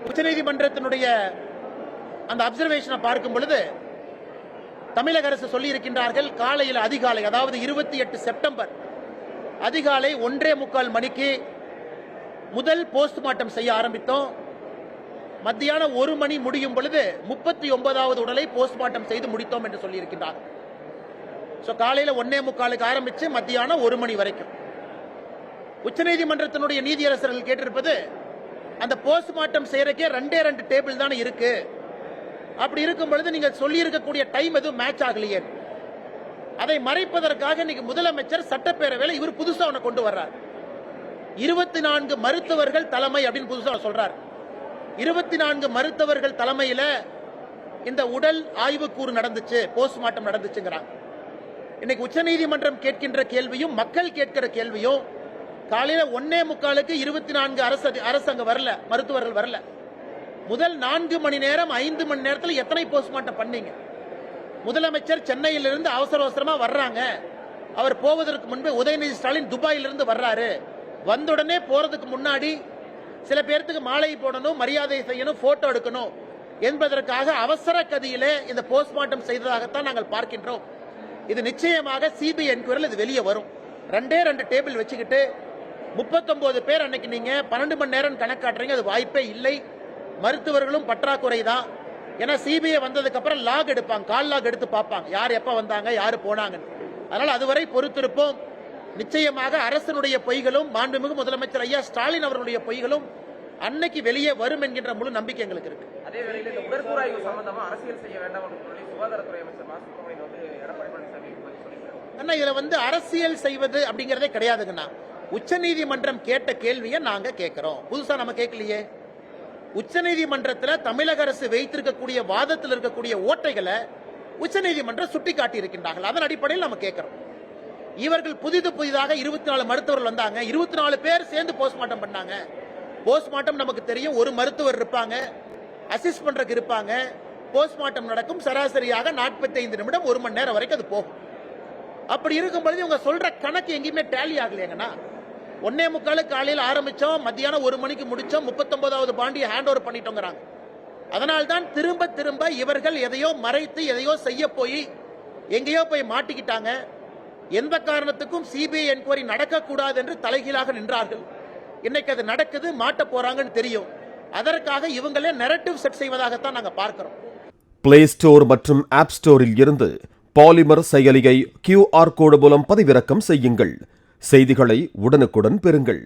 உச்சநீதிமன்றத்தினுடைய அந்த அப்சர்வேஷனை பார்க்கும் பொழுது தமிழக அரசு சொல்லி இருக்கின்றார்கள், காலையில் அதிகாலை, அதாவது 28 செப்டம்பர் அதிகாலை 1:45 மணிக்கு முதல் போஸ்ட்மார்ட்டம் செய்ய ஆரம்பித்தோம். மத்தியானம் 1 மணி முடியும் பொழுது 39வது உடலை போஸ்ட்மார்ட்டம் செய்து முடித்தோம் என்று சொல்லி இருக்கின்றார். காலையில் 1:45 ஆரம்பிச்சு மத்தியானம் 1 மணி வரைக்கும். உச்சநீதிமன்றத்தினுடைய நீதியரசர்கள் கேட்டிருப்பது, அந்த போஸ்ட்மார்ட்டம் செய்யறதுக்கே 2 டேபிள் தானே இருக்கு, அப்படி இருக்கும் பொழுது நீங்க சொல்லி இருக்கக்கூடிய டைம் எதுவும் மேட்ச் ஆகலையே. அதை மறைப்பதற்காக இன்னைக்கு முதலமைச்சர் சட்டப்பேரவையில் இவர் புதுசா ஒன்று கொண்டு வர்றார். 24 மருத்துவர்கள் தலைமை அப்படின்னு புதுசா சொல்றார். 24 மருத்துவர்கள் தலைமையில் இந்த உடல் ஆய்வுக்கூறு நடந்துச்சு, போஸ்ட்மார்ட்டம் நடந்துச்சுங்கிறாங்க. இன்னைக்கு உச்சநீதிமன்றம் கேட்கின்ற கேள்வியும் மக்கள் கேட்கிற கேள்வியும், காலையில 1:45க்கு 24 அரசு அங்க வரல, மருத்துவர்கள் வரல. முதல் 4 மணி நேரம் 5 மணி நேரத்தில் எத்தனை போஸ்ட்மார்ட்டம் பண்ணீங்க? முதலமைச்சர் சென்னையிலிருந்து அவசரமா வர்றாங்க. அவர் போவதற்கு முன்பே உதயநிதி ஸ்டாலின் துபாயிலிருந்து வர்றாரு. வந்தவுடனே போறதுக்கு முன்னாடி சில பேருக்கு மாலை போடணும், மரியாதை செய்யணும், போட்டோ எடுக்கணும் என்பதற்காக அவசர கதியிலே இந்த போஸ்ட்மார்ட்டம் செய்ததாகத்தான் நாங்கள் பார்க்கின்றோம். இது நிச்சயமாக சிபிஐ என்கொயரியில் இது வெளியே வரும். 2 டேபிள் வச்சுக்கிட்டு 39 பேர் அன்னைக்கு நீங்க 12 மணி நேரம் கணக்காட்டுறீங்க, அது வாய்ப்பே இல்லை. மருத்துவர்களும் பற்றாக்குறை தான். ஏன்னா சிபிஐ வந்ததுக்கு அப்புறம் லாக் எடுப்பாங்க, கால் லாக் எடுத்து பார்ப்பாங்க, யார் எப்ப வந்தாங்க, யாரு போனாங்க. அதனால அதுவரை பொறுத்திருப்போம். நிச்சயமாக அரசனுடைய பொய்களும் மாண்புமிகு முதலமைச்சர் ஐயா ஸ்டாலின் அவர்களுடைய பொய்களும் அன்னைக்கு வெளியே வரும் என்கின்ற முழு நம்பிக்கை எங்களுக்கு இருக்கு. அதே வேளையில் இந்த உடற்கூறாய்வு சம்பந்தமா அரசியல் செய்ய வேண்டாம் என்று சொல்லி சுகாதாரத்துறை அமைச்சர் மா. சுப்பிரமணியன் வந்து எடப்பாடி பழனிசாமி சொல்லியிருக்காங்க. இதுல அரசியல் செய்வது அப்படிங்கறதே கிடையாதுங்கண்ணா. உச்சநீதிமன்றம் கேட்ட கேள்வியை நாங்க கேட்கிறோம், புதுசா நம்ம கேட்கலையே. உச்சநீதிமன்றத்தில் தமிழக அரசு வைத்திருக்கக்கூடிய வாதத்தில் இருக்கக்கூடிய ஓட்டைகளை உச்சநீதிமன்றம் சுட்டிக்காட்டி இருக்கின்றார்கள். அதன் அடிப்படையில் நம்ம கேட்கிறோம். இவர்கள் புதிதாக 24 மருத்துவர்கள் வந்தாங்க, 24 பேர் சேர்ந்து போஸ்ட்மார்ட்டம் பண்ணாங்க. போஸ்ட்மார்ட்டம் நமக்கு தெரியும், ஒரு மருத்துவர் இருப்பாங்க, அசிஸ்ட் பண்றதுக்கு இருப்பாங்க. போஸ்ட்மார்ட்டம் நடக்கும் சராசரியாக 45 நிமிடம், 1 மணி நேரம் வரைக்கும் அது போகும். அப்படி இருக்கும் பொழுது இவங்க சொல்ற கணக்கு எங்கேயுமே டேலி ஆகலையேங்கண்ணா. 1:45 காலையில் ஆரம்பிச்சோம், மத்தியானம் 1 மணிக்கு முடிச்சோம், 39வது பாண்டியை ஹேண்ட் ஓவர் பண்ணிட்டோங்கிறாங்க. அதனால்தான் திரும்ப இவர்கள் எதையோ மறைத்து எதையோ செய்ய போய் எங்கேயோ போய் மாட்டிக்கிட்டாங்க. எந்த காரணத்துக்கும் சிபிஐ என்கொயரி நடக்கக்கூடாது என்று தலைகீழாக நின்றார்கள். இன்னைக்கு அது நடக்குது, மாட்ட போறாங்கன்னு தெரியும். அதற்காக இவங்களே நரேட்டிவ் செட் செய்வதாகத்தான் நாங்க பார்க்கிறோம். பிளே ஸ்டோர் மற்றும் ஆப் ஸ்டோரில் இருந்து பாலிமர் செயலியை QR கோடு மூலம் பதிவிறக்கம் செய்யுங்கள். செய்திகளை உடனுக்குடன் பெறுங்கள்.